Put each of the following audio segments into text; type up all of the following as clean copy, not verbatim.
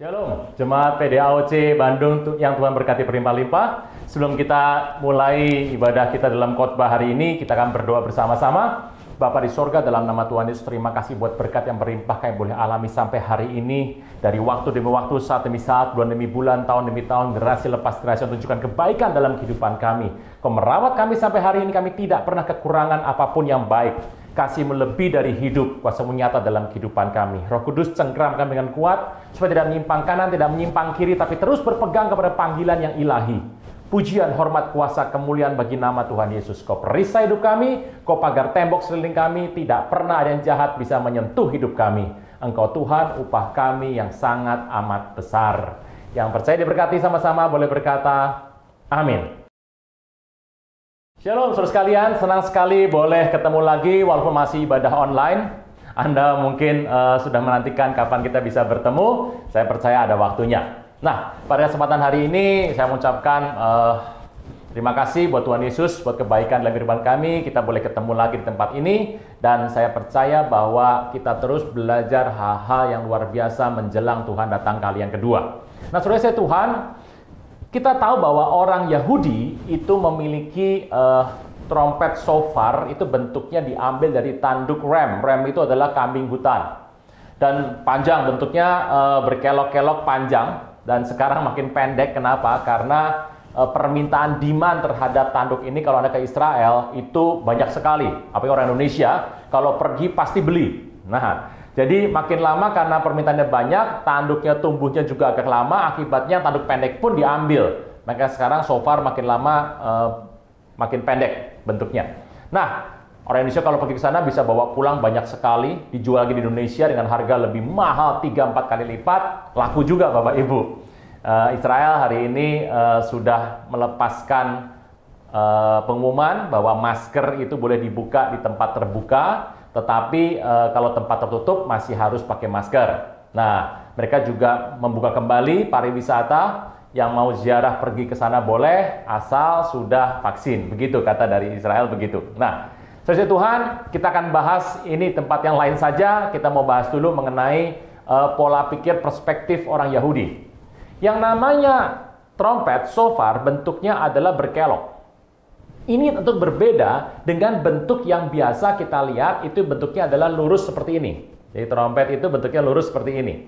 Shalom, Jemaat PDAOC Bandung yang Tuhan berkati berlimpah-limpah. Sebelum kita mulai ibadah kita dalam khotbah hari ini, kita akan berdoa bersama-sama. Bapa di sorga, dalam nama Tuhan Yesus, terima kasih buat berkat yang berlimpah kami boleh alami sampai hari ini. Dari waktu demi waktu, saat demi saat, bulan demi bulan, tahun demi tahun, generasi lepas generasi, tunjukkan kebaikan dalam kehidupan kami. Kau merawat kami sampai hari ini, kami tidak pernah kekurangan apapun yang baik. Kasih-Mu lebih dari hidup, kuasa-Mu nyata dalam kehidupan kami. Roh Kudus, cengkeram kami dengan kuat, supaya tidak menyimpang kanan, tidak menyimpang kiri, tapi terus berpegang kepada panggilan yang ilahi. Pujian, hormat, kuasa, kemuliaan bagi nama Tuhan Yesus. Kau perisai hidup kami, Kau pagar tembok sekeliling kami, tidak pernah ada yang jahat bisa menyentuh hidup kami. Engkau Tuhan, upah kami yang sangat amat besar. Yang percaya diberkati sama-sama boleh berkata, amin. Shalom saudara sekalian, senang sekali boleh ketemu lagi walaupun masih ibadah online. Anda mungkin sudah menantikan kapan kita bisa bertemu, saya percaya ada waktunya. Nah, pada kesempatan hari ini saya mengucapkan terima kasih buat Tuhan Yesus, buat kebaikan dalam kehidupan kami, kita boleh ketemu lagi di tempat ini, dan saya percaya bahwa kita terus belajar hal-hal yang luar biasa menjelang Tuhan datang kali yang kedua. Nah, saudara saya Tuhan, kita tahu bahwa orang Yahudi itu memiliki trompet shofar, itu bentuknya diambil dari tanduk ram. Ram itu adalah kambing hutan. Dan panjang bentuknya, berkelok-kelok panjang. Dan sekarang makin pendek. Kenapa? Karena permintaan demand terhadap tanduk ini kalau Anda ke Israel itu banyak sekali. Apalagi orang Indonesia, kalau pergi pasti beli. Nah, jadi makin lama karena permintaannya banyak, tanduknya tumbuhnya juga agak lama, akibatnya tanduk pendek pun diambil. Maka sekarang shofar makin lama makin pendek bentuknya. Nah, orang Indonesia kalau pergi ke sana bisa bawa pulang banyak sekali, dijual lagi di Indonesia dengan harga lebih mahal 3-4 kali lipat, laku juga Bapak Ibu. Israel hari ini sudah melepaskan pengumuman bahwa masker itu boleh dibuka di tempat terbuka, tetapi kalau tempat tertutup masih harus pakai masker. Nah, mereka juga membuka kembali pariwisata, yang mau ziarah pergi ke sana boleh asal sudah vaksin. Begitu kata dari Israel begitu. Nah, saudara Tuhan, kita akan bahas ini tempat yang lain saja. Kita mau bahas dulu mengenai pola pikir perspektif orang Yahudi. Yang namanya trompet, shofar, bentuknya adalah berkelok. Ini tentu berbeda dengan bentuk yang biasa kita lihat, itu bentuknya adalah lurus seperti ini. Jadi trompet itu bentuknya lurus seperti ini.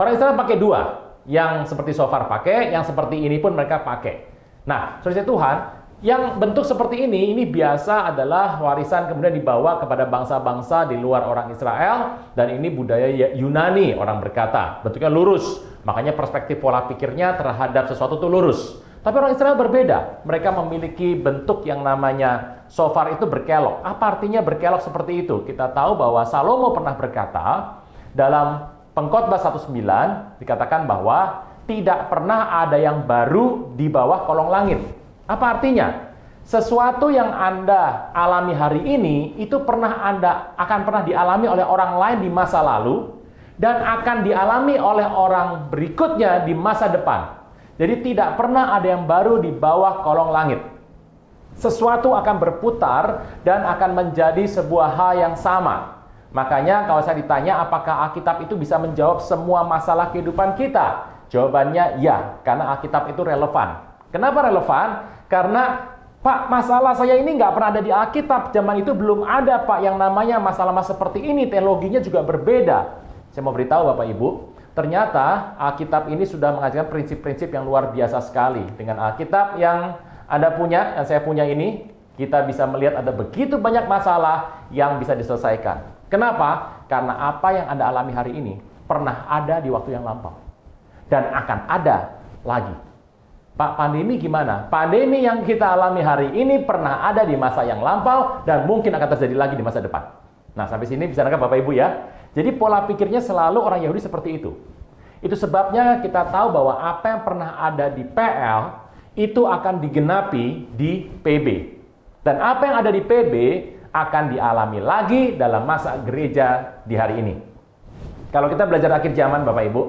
Orang Israel pakai dua, yang seperti shofar pakai, yang seperti ini pun mereka pakai. Nah, saudara Tuhan, yang bentuk seperti ini biasa adalah warisan kemudian dibawa kepada bangsa-bangsa di luar orang Israel, dan ini budaya Yunani, orang berkata. Bentuknya lurus, makanya perspektif pola pikirnya terhadap sesuatu itu lurus. Tapi orang Israel berbeda. Mereka memiliki bentuk yang namanya shofar itu berkelok. Apa artinya berkelok seperti itu? Kita tahu bahwa Salomo pernah berkata dalam Pengkhotbah 1:9 dikatakan bahwa tidak pernah ada yang baru di bawah kolong langit. Apa artinya? Sesuatu yang Anda alami hari ini itu akan pernah dialami oleh orang lain di masa lalu dan akan dialami oleh orang berikutnya di masa depan. Jadi tidak pernah ada yang baru di bawah kolong langit. Sesuatu akan berputar dan akan menjadi sebuah hal yang sama. Makanya kalau saya ditanya apakah Alkitab itu bisa menjawab semua masalah kehidupan kita? Jawabannya ya, karena Alkitab itu relevan. Kenapa relevan? Karena Pak, masalah saya ini nggak pernah ada di Alkitab. Zaman itu belum ada Pak yang namanya masalah-masalah seperti ini. Teologinya juga berbeda. Saya mau beritahu Bapak Ibu, ternyata Alkitab ini sudah mengajarkan prinsip-prinsip yang luar biasa sekali. Dengan Alkitab yang Anda punya, yang saya punya ini, kita bisa melihat ada begitu banyak masalah yang bisa diselesaikan. Kenapa? Karena apa yang Anda alami hari ini pernah ada di waktu yang lampau. Dan akan ada lagi. Pak, pandemi gimana? Pandemi yang kita alami hari ini pernah ada di masa yang lampau dan mungkin akan terjadi lagi di masa depan. Nah, sampai sini bisa nangkap Bapak Ibu ya? Jadi pola pikirnya selalu orang Yahudi seperti itu. Itu sebabnya kita tahu bahwa apa yang pernah ada di PL itu akan digenapi di PB. Dan apa yang ada di PB akan dialami lagi dalam masa gereja di hari ini. Kalau kita belajar akhir zaman Bapak Ibu,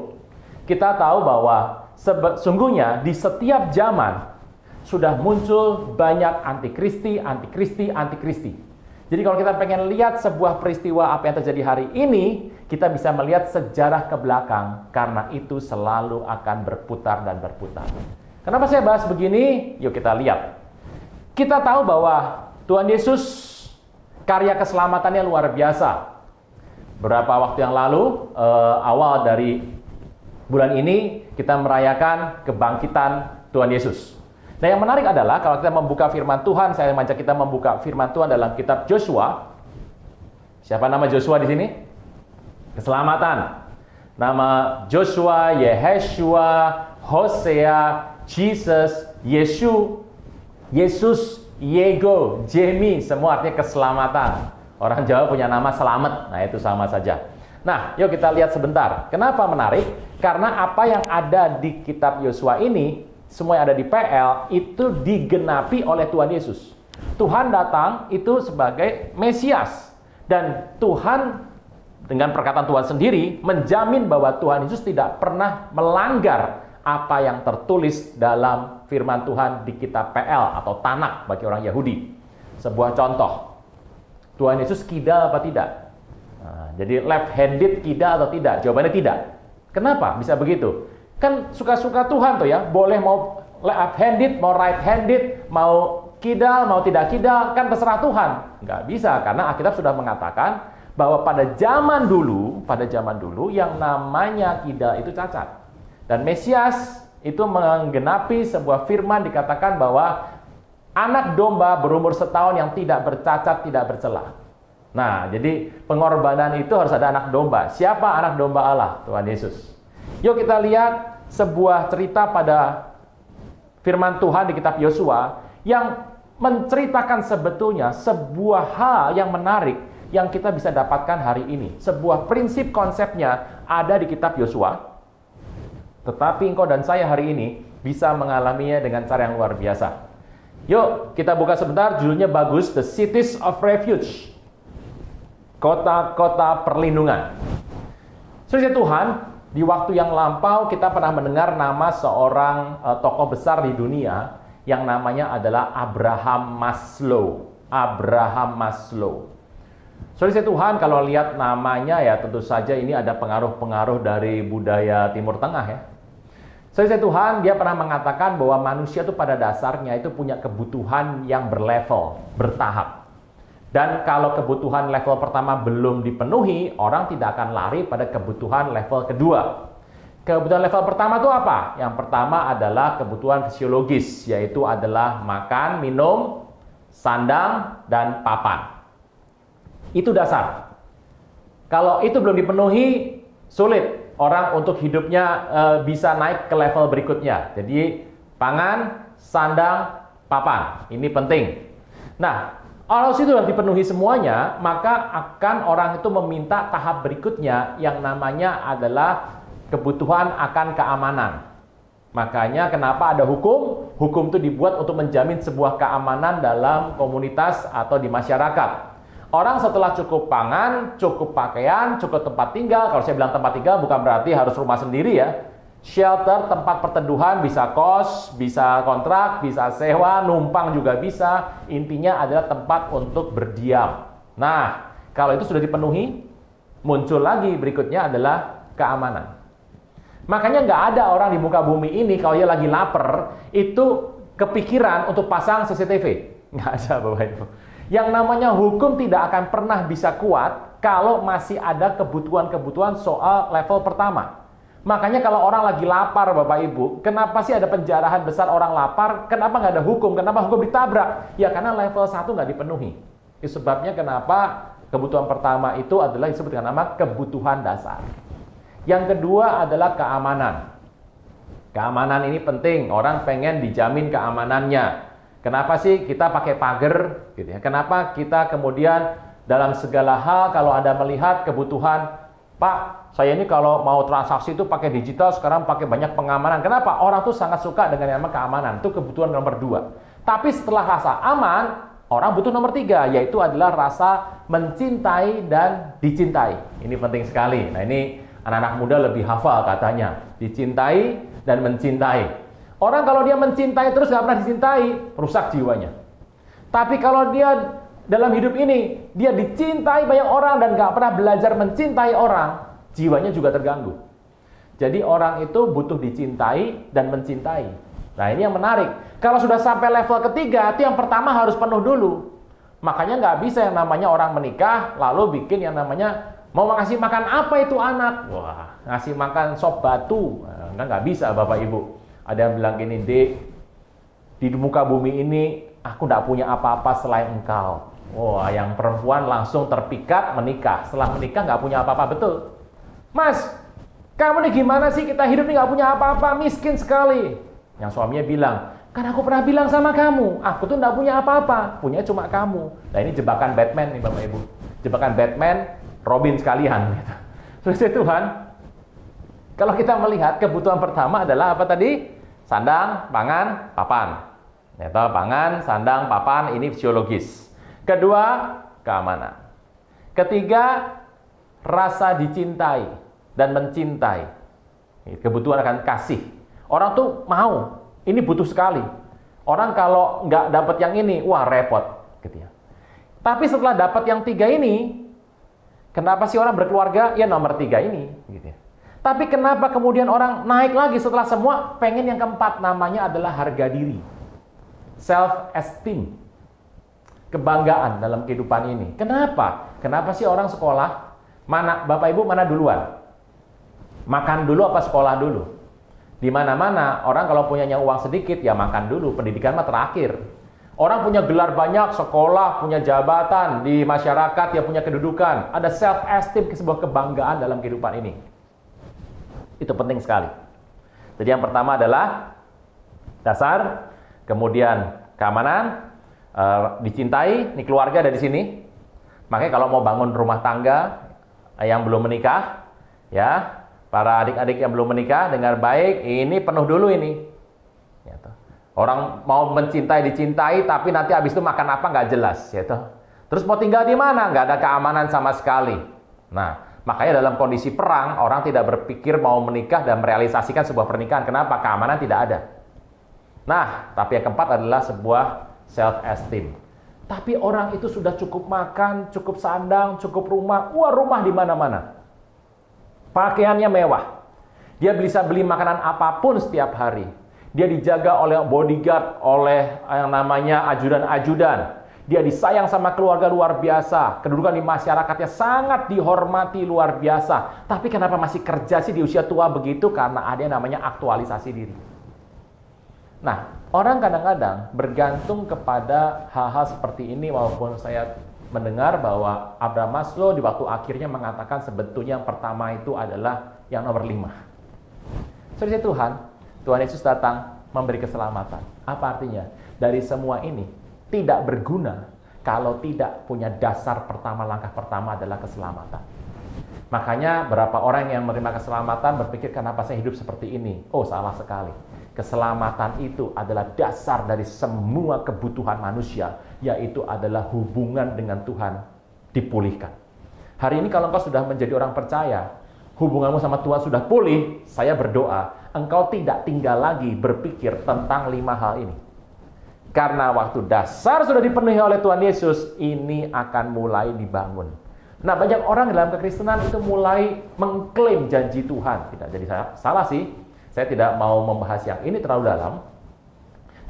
kita tahu bahwa sesungguhnya di setiap zaman sudah muncul banyak antikristi. Jadi kalau kita pengen lihat sebuah peristiwa apa yang terjadi hari ini, kita bisa melihat sejarah ke belakang, karena itu selalu akan berputar dan berputar. Kenapa saya bahas begini? Yuk kita lihat. Kita tahu bahwa Tuhan Yesus karya keselamatannya luar biasa. Beberapa waktu yang lalu, awal dari bulan ini, kita merayakan kebangkitan Tuhan Yesus. Nah, yang menarik adalah kalau kita membuka firman Tuhan, saya mengajak kita membuka firman Tuhan dalam kitab Joshua. Siapa nama Joshua di sini? Keselamatan. Nama Joshua, Yeshua, Hosea, Jesus, Yesus, Yego, Jemi, semua artinya keselamatan. Orang Jawa punya nama selamat, nah itu sama saja. Nah, yuk kita lihat sebentar. Kenapa menarik? Karena apa yang ada di kitab Yosua ini, semua yang ada di PL, itu digenapi oleh Tuhan Yesus. Tuhan datang itu sebagai Mesias. Dan Tuhan, dengan perkataan Tuhan sendiri, menjamin bahwa Tuhan Yesus tidak pernah melanggar apa yang tertulis dalam firman Tuhan di kitab PL atau Tanakh bagi orang Yahudi. Sebuah contoh, Tuhan Yesus kidal apa tidak? Nah, jadi left-handed kidal atau tidak? Jawabannya tidak. Kenapa bisa begitu? Kan suka-suka Tuhan tuh ya, boleh mau left-handed, mau right-handed, mau kidal, mau tidak kidal, kan terserah Tuhan. Nggak bisa, karena Alkitab sudah mengatakan bahwa pada zaman dulu yang namanya kidal itu cacat. Dan Mesias itu menggenapi sebuah firman, dikatakan bahwa anak domba berumur setahun yang tidak bercacat, tidak bercela. Nah, jadi pengorbanan itu harus ada anak domba. Siapa anak domba Allah? Tuhan Yesus. Yuk kita lihat sebuah cerita pada firman Tuhan di kitab Yosua yang menceritakan sebetulnya sebuah hal yang menarik yang kita bisa dapatkan hari ini. Sebuah prinsip konsepnya ada di kitab Yosua, tetapi engkau dan saya hari ini bisa mengalaminya dengan cara yang luar biasa. Yuk kita buka sebentar, judulnya bagus, The Cities of Refuge, kota-kota perlindungan. Saudara Tuhan, di waktu yang lampau kita pernah mendengar nama seorang tokoh besar di dunia yang namanya adalah Abraham Maslow. Abraham Maslow. Saudara Tuhan, kalau lihat namanya ya tentu saja ini ada pengaruh-pengaruh dari budaya Timur Tengah ya. Saudara Tuhan, dia pernah mengatakan bahwa manusia itu pada dasarnya itu punya kebutuhan yang berlevel, bertahap. Dan kalau kebutuhan level pertama belum dipenuhi, orang tidak akan lari pada kebutuhan level kedua. Kebutuhan level pertama itu apa? Yang pertama adalah kebutuhan fisiologis, yaitu adalah makan, minum, sandang, dan papan. Itu dasar. Kalau itu belum dipenuhi, sulit orang untuk hidupnya bisa naik ke level berikutnya. Jadi pangan, sandang, papan. Ini penting. Nah, kalau itu sudah dipenuhi semuanya, maka akan orang itu meminta tahap berikutnya yang namanya adalah kebutuhan akan keamanan. Makanya kenapa ada hukum? Hukum itu dibuat untuk menjamin sebuah keamanan dalam komunitas atau di masyarakat. Orang setelah cukup pangan, cukup pakaian, cukup tempat tinggal. Kalau saya bilang tempat tinggal bukan berarti harus rumah sendiri ya. Shelter, tempat perteduhan, bisa kos, bisa kontrak, bisa sewa, numpang juga bisa. Intinya adalah tempat untuk berdiam. Nah, kalau itu sudah dipenuhi, muncul lagi berikutnya adalah keamanan. Makanya nggak ada orang di muka bumi ini kalau dia lagi lapar, itu kepikiran untuk pasang CCTV. Nggak ada, Bapak Ibu. Yang namanya hukum tidak akan pernah bisa kuat kalau masih ada kebutuhan-kebutuhan soal level pertama. Makanya kalau orang lagi lapar, Bapak Ibu, kenapa sih ada penjarahan besar orang lapar? Kenapa nggak ada hukum? Kenapa hukum ditabrak? Ya karena level 1 nggak dipenuhi. Itu sebabnya kenapa kebutuhan pertama itu adalah disebut dengan nama kebutuhan dasar. Yang kedua adalah keamanan. Keamanan ini penting, orang pengen dijamin keamanannya. Kenapa sih kita pakai pagar? Gitu ya. Kenapa kita kemudian dalam segala hal kalau Anda melihat kebutuhan, Pak, saya ini kalau mau transaksi itu pakai digital, sekarang pakai banyak pengamanan. Kenapa? Orang tuh sangat suka dengan nama keamanan. Itu kebutuhan nomor 2. Tapi setelah rasa aman, orang butuh nomor 3, yaitu adalah rasa mencintai dan dicintai. Ini penting sekali. Nah, ini anak-anak muda lebih hafal katanya. Dicintai dan mencintai. Orang kalau dia mencintai terus nggak pernah dicintai, rusak jiwanya. Tapi kalau dia dalam hidup ini dia dicintai banyak orang dan nggak pernah belajar mencintai orang, jiwanya juga terganggu. Jadi orang itu butuh dicintai dan mencintai. Nah ini yang menarik. Kalau sudah sampai level ketiga, itu yang pertama harus penuh dulu. Makanya nggak bisa yang namanya orang menikah lalu bikin yang namanya mau ngasih makan apa itu anak. Wah, ngasih makan sop batu. Nah, nggak bisa Bapak Ibu. Ada yang bilang gini, Dek, di muka bumi ini aku nggak punya apa-apa selain engkau. Wah, yang perempuan langsung terpikat menikah. Setelah menikah nggak punya apa-apa, betul. Mas, kamu nih gimana sih? Kita hidup nih nggak punya apa-apa, miskin sekali. Yang suaminya bilang, kan aku pernah bilang sama kamu, aku tuh nggak punya apa-apa, punya cuma kamu. Nah ini jebakan Batman nih Bapak Ibu. Jebakan Batman, Robin sekalian. Gitu. Terus Tuhan, kalau kita melihat kebutuhan pertama adalah apa tadi? Sandang, pangan, papan. Yaitu pangan, sandang, papan, ini fisiologis. Kedua, keamanan. Ketiga, rasa dicintai dan mencintai. Kebutuhan akan kasih. Orang tuh mau, ini butuh sekali. Orang kalau nggak dapat yang ini, wah repot. Gitu ya. Tapi setelah dapat yang tiga ini, kenapa sih orang berkeluarga? Ya nomor tiga ini. Gitu ya. Tapi kenapa kemudian orang naik lagi setelah semua pengen yang keempat, namanya adalah harga diri. Self-esteem. Kebanggaan dalam kehidupan ini. Kenapa? Kenapa sih orang sekolah? Mana Bapak Ibu mana duluan? Makan dulu apa sekolah dulu? Di mana-mana orang kalau punya uang sedikit ya makan dulu, pendidikan mah terakhir. Orang punya gelar banyak, sekolah, punya jabatan di masyarakat, ya punya kedudukan. Ada self-esteem, sebuah kebanggaan dalam kehidupan ini. Itu penting sekali. Jadi yang pertama adalah dasar, kemudian keamanan, dicintai, ini keluarga dari sini. Makanya kalau mau bangun rumah tangga yang belum menikah, ya para adik-adik yang belum menikah, dengar baik, ini penuh dulu ini. Orang mau mencintai, dicintai, tapi nanti habis itu makan apa nggak jelas. Gitu. Terus mau tinggal di mana? Nggak ada keamanan sama sekali. Nah, makanya dalam kondisi perang, orang tidak berpikir mau menikah dan merealisasikan sebuah pernikahan. Kenapa? Keamanan tidak ada. Nah, tapi yang keempat adalah sebuah self-esteem. Tapi orang itu sudah cukup makan, cukup sandang, cukup rumah. Wah, rumah di mana-mana. Pakaiannya mewah. Dia bisa beli makanan apapun setiap hari. Dia dijaga oleh bodyguard, oleh yang namanya ajudan-ajudan. Dia disayang sama keluarga luar biasa. Kedudukan di masyarakatnya sangat dihormati luar biasa. Tapi kenapa masih kerja sih di usia tua begitu? Karena ada yang namanya aktualisasi diri. Nah, orang kadang-kadang bergantung kepada hal-hal seperti ini, walaupun saya mendengar bahwa Abraham Maslow di waktu akhirnya mengatakan sebetulnya yang pertama itu adalah yang nomor 5. Saudara Tuhan Yesus datang memberi keselamatan. Apa artinya? Dari semua ini tidak berguna kalau tidak punya dasar pertama, langkah pertama adalah keselamatan. Makanya berapa orang yang menerima keselamatan berpikir kenapa saya hidup seperti ini? Oh, salah sekali. Keselamatan itu adalah dasar dari semua kebutuhan manusia, yaitu adalah hubungan dengan Tuhan dipulihkan. Hari ini kalau engkau sudah menjadi orang percaya, hubunganmu sama Tuhan sudah pulih, saya berdoa, engkau tidak tinggal lagi berpikir tentang 5 hal ini. Karena waktu dasar sudah dipenuhi oleh Tuhan Yesus, ini akan mulai dibangun. Nah, banyak orang dalam kekristenan itu mulai mengklaim janji Tuhan. Tidak jadi salah sih. Saya tidak mau membahas yang ini terlalu dalam.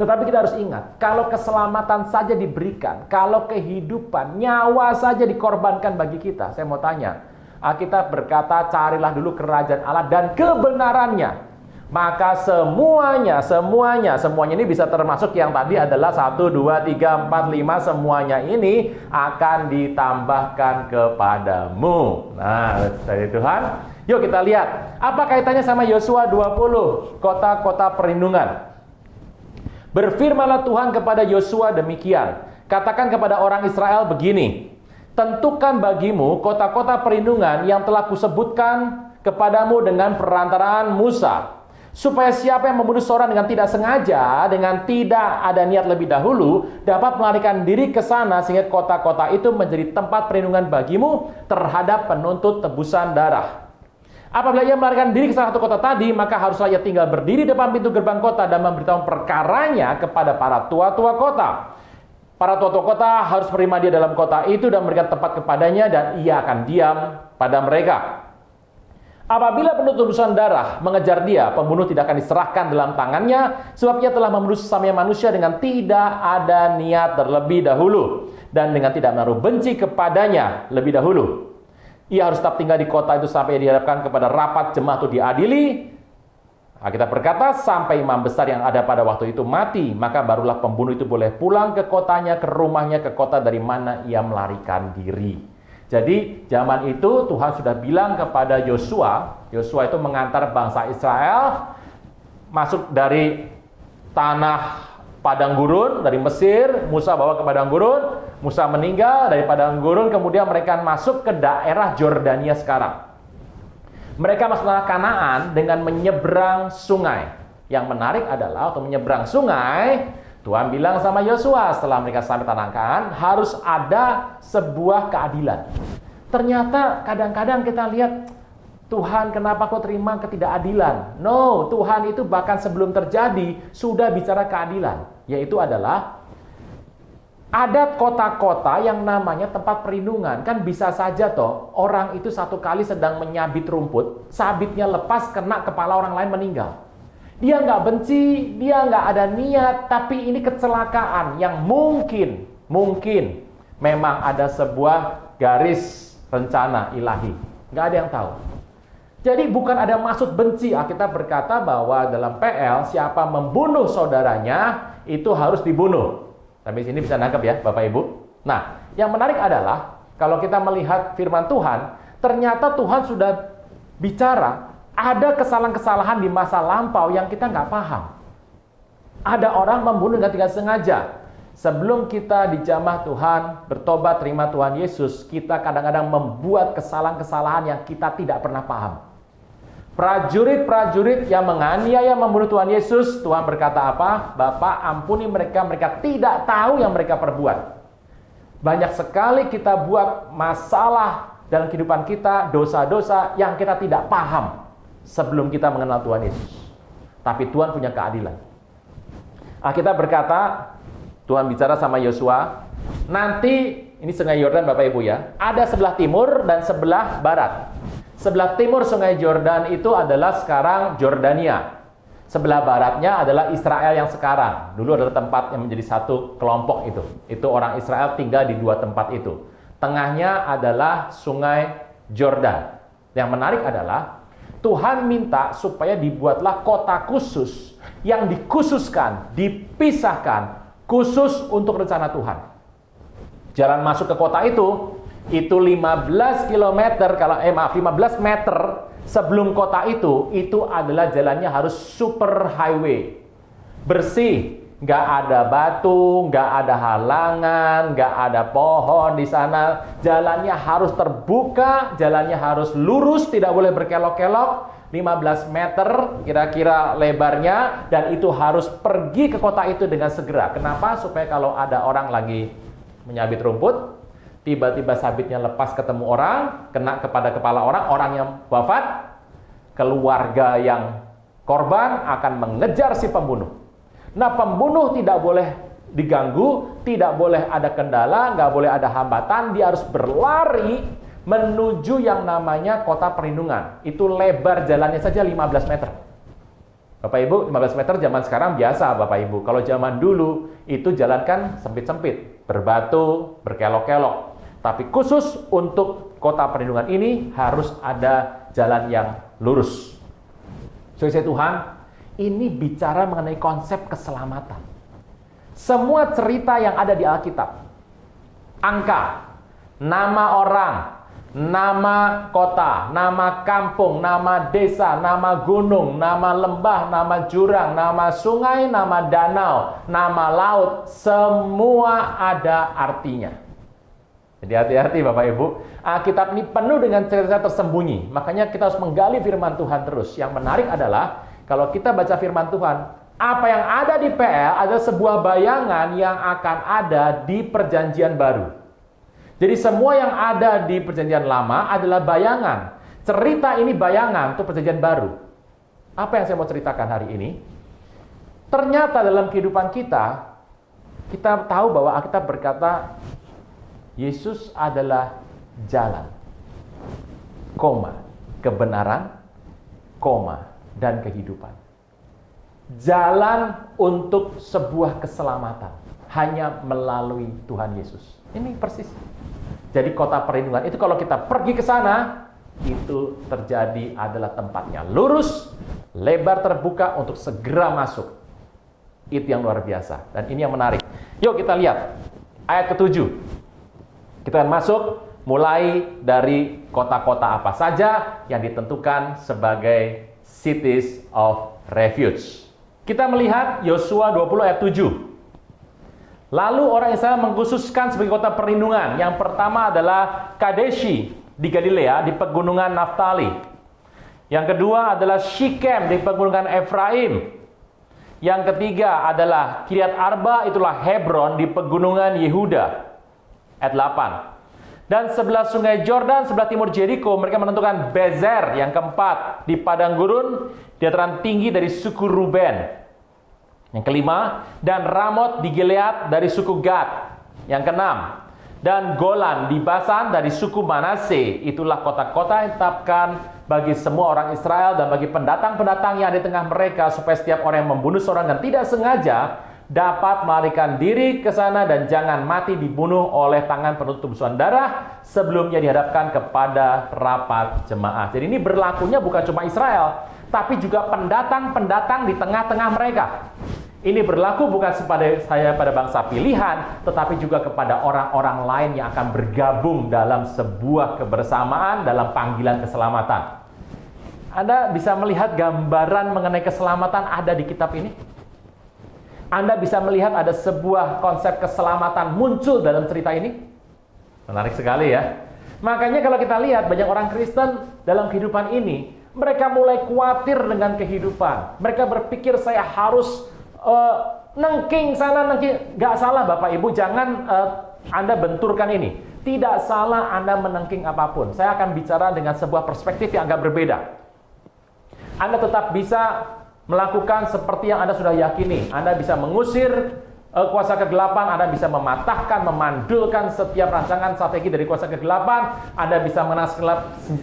Tetapi kita harus ingat, kalau keselamatan saja diberikan, kalau kehidupan, nyawa saja dikorbankan bagi kita. Saya mau tanya, Alkitab berkata, carilah dulu kerajaan Allah dan kebenarannya. Maka semuanya ini bisa termasuk yang tadi adalah 1, 2, 3, 4, 5, semuanya ini akan ditambahkan kepadamu. Nah, dari Tuhan. Yuk kita lihat, apa kaitannya sama Yosua 20, kota-kota perlindungan. Berfirmanlah Tuhan kepada Yosua demikian, katakan kepada orang Israel begini, tentukan bagimu kota-kota perlindungan yang telah kusebutkan kepadamu dengan perantaraan Musa, supaya siapa yang membunuh seorang dengan tidak sengaja, dengan tidak ada niat lebih dahulu, dapat melarikan diri ke sana sehingga kota-kota itu menjadi tempat perlindungan bagimu terhadap penuntut tebusan darah. Apabila ia melarikan diri ke salah satu kota tadi, maka haruslah ia tinggal berdiri depan pintu gerbang kota dan memberitahu perkaranya kepada para tua-tua kota. Para tua kota harus menerima dia dalam kota itu dan memberikan tempat kepadanya, dan ia akan diam pada mereka. Apabila penuh tebusan darah mengejar dia, pembunuh tidak akan diserahkan dalam tangannya, sebab ia telah membunuh sesamanya manusia dengan tidak ada niat terlebih dahulu, dan dengan tidak menaruh benci kepadanya lebih dahulu. Ia harus tetap tinggal di kota itu sampai dihadapkan kepada rapat jemaat itu diadili. Kita berkata, sampai imam besar yang ada pada waktu itu mati, maka barulah pembunuh itu boleh pulang ke kotanya, ke rumahnya, ke kota dari mana ia melarikan diri. Jadi zaman itu Tuhan sudah bilang kepada Yosua, Yosua itu mengantar bangsa Israel masuk dari tanah padang gurun, dari Mesir, Musa bawa ke padang gurun, Musa meninggal dari padang gurun, kemudian mereka masuk ke daerah Yordania sekarang. Mereka masuk tanah Kanaan dengan menyeberang sungai. Yang menarik adalah untuk menyeberang sungai, Tuhan bilang sama Yosua setelah mereka sampai tanah Kanaan, harus ada sebuah keadilan. Ternyata kadang-kadang kita lihat, Tuhan kenapa kau terima ketidakadilan? No, Tuhan itu bahkan sebelum terjadi sudah bicara keadilan. Yaitu adalah ada kota-kota yang namanya tempat perlindungan. Kan bisa saja toh, orang itu satu kali sedang menyabit rumput, sabitnya lepas, kena kepala orang lain, meninggal. Dia nggak benci, dia nggak ada niat, tapi ini kecelakaan yang mungkin memang ada sebuah garis rencana ilahi. Nggak ada yang tahu. Jadi bukan ada maksud benci. Kita berkata bahwa dalam PL, siapa membunuh saudaranya, itu harus dibunuh. Sampai sini bisa nangkep ya Bapak Ibu. Nah, yang menarik adalah kalau kita melihat firman Tuhan, ternyata Tuhan sudah bicara ada kesalahan-kesalahan di masa lampau yang kita nggak paham. Ada orang membunuh dengan tidak sengaja. Sebelum kita dijamah Tuhan, bertobat, terima Tuhan Yesus, kita kadang-kadang membuat kesalahan-kesalahan yang kita tidak pernah paham. Prajurit-prajurit yang menganiaya membunuh Tuhan Yesus, Tuhan berkata apa? Bapa, ampuni mereka, mereka tidak tahu yang mereka perbuat. Banyak sekali kita buat masalah dalam kehidupan kita, dosa-dosa yang kita tidak paham sebelum kita mengenal Tuhan Yesus. Tapi Tuhan punya keadilan. Kita berkata, Tuhan bicara sama Yosua, nanti, ini sungai Yordan Bapak Ibu ya, ada sebelah timur dan sebelah barat. Sebelah timur sungai Yordan itu adalah sekarang Jordania. Sebelah baratnya adalah Israel yang sekarang. Dulu adalah tempat yang menjadi satu kelompok itu. Itu orang Israel tinggal di dua tempat itu. Tengahnya adalah sungai Yordan. Yang menarik adalah Tuhan minta supaya dibuatlah kota khusus yang dikhususkan, dipisahkan khusus untuk rencana Tuhan. Jalan masuk ke kota itu 15 meter sebelum kota itu adalah jalannya harus super highway. Bersih, nggak ada batu, nggak ada halangan, nggak ada pohon di sana. Jalannya harus terbuka, jalannya harus lurus, tidak boleh berkelok-kelok. 15 meter kira-kira lebarnya, dan itu harus pergi ke kota itu dengan segera. Kenapa? Supaya kalau ada orang lagi menyabit rumput, tiba-tiba sabitnya lepas ketemu orang, kena kepada kepala orang, orang yang wafat, keluarga yang korban akan mengejar si pembunuh. Nah, pembunuh tidak boleh diganggu, tidak boleh ada kendala, nggak boleh ada hambatan, dia harus berlari menuju yang namanya kota perlindungan. Itu lebar jalannya saja 15 meter. Bapak Ibu, 15 meter zaman sekarang biasa Bapak Ibu. Kalau zaman dulu, itu jalan kan sempit-sempit, berbatu, berkelok-kelok. Tapi khusus untuk kota perlindungan ini harus ada jalan yang lurus. Saudara Tuhan, ini bicara mengenai konsep keselamatan. Semua cerita yang ada di Alkitab, angka, nama orang, nama kota, nama kampung, nama desa, nama gunung, nama lembah, nama jurang, nama sungai, nama danau, nama laut, semua ada artinya. Jadi hati-hati Bapak Ibu, Alkitab ini penuh dengan cerita-cerita tersembunyi. Makanya kita harus menggali firman Tuhan terus. Yang menarik adalah, kalau kita baca firman Tuhan, apa yang ada di PL adalah sebuah bayangan yang akan ada di perjanjian baru. Jadi semua yang ada di perjanjian lama adalah bayangan. Cerita ini bayangan untuk perjanjian baru. Apa yang saya mau ceritakan hari ini? Ternyata dalam kehidupan kita, Kita tahu bahwa Alkitab berkata Yesus adalah jalan, kebenaran, dan kehidupan. Jalan untuk sebuah keselamatan hanya melalui Tuhan Yesus. Ini persis. Jadi kota perlindungan itu kalau kita pergi ke sana, itu terjadi adalah tempatnya lurus, lebar, terbuka untuk segera masuk. Itu yang luar biasa. Dan ini yang menarik. Yuk kita lihat ayat ke-7. Kita akan masuk mulai dari kota-kota apa saja yang ditentukan sebagai cities of refuge. Kita melihat Yosua 20 ayat 7. Lalu orang Israel mengkhususkan sebagai kota perlindungan. Yang pertama adalah Kadeshi di Galilea, di pegunungan Naftali. Yang kedua adalah Shikem di pegunungan Efraim. Yang ketiga adalah Kiryat Arba, itulah Hebron di pegunungan Yehuda. Ayat 8. Dan sebelah sungai Jordan, sebelah timur Jericho, mereka menentukan Bezer. Yang keempat, di padang gurun, di dataran tinggi dari suku Ruben. Yang kelima, dan Ramot di Gilead dari suku Gad. Yang keenam, dan Golan di Basan dari suku Manase. Itulah kota-kota yang ditetapkan bagi semua orang Israel dan bagi pendatang-pendatang yang di tengah mereka, supaya setiap orang yang membunuh seorang dan tidak sengaja dapat melarikan diri ke sana dan jangan mati dibunuh oleh tangan penutup tubuhan darah sebelumnya dihadapkan kepada rapat jemaat. Jadi ini berlakunya bukan cuma Israel, tapi juga pendatang-pendatang di tengah-tengah mereka. Ini berlaku bukan pada bangsa pilihan, tetapi juga kepada orang-orang lain yang akan bergabung dalam sebuah kebersamaan dalam panggilan keselamatan. Anda bisa melihat gambaran mengenai keselamatan ada di kitab ini. Anda bisa melihat ada sebuah konsep keselamatan muncul dalam cerita ini. Menarik sekali ya. Makanya kalau kita lihat banyak orang Kristen dalam kehidupan ini, mereka mulai khawatir dengan kehidupan. Mereka berpikir saya harus nengking sana, nengking. Gak salah Bapak Ibu, jangan Anda benturkan ini. Tidak salah Anda menengking apapun. Saya akan bicara dengan sebuah perspektif yang agak berbeda. Anda tetap bisa melakukan seperti yang Anda sudah yakini. Anda bisa mengusir kuasa kegelapan, Anda bisa mematahkan, memandulkan setiap rancangan strategi dari kuasa kegelapan. Anda bisa mengenal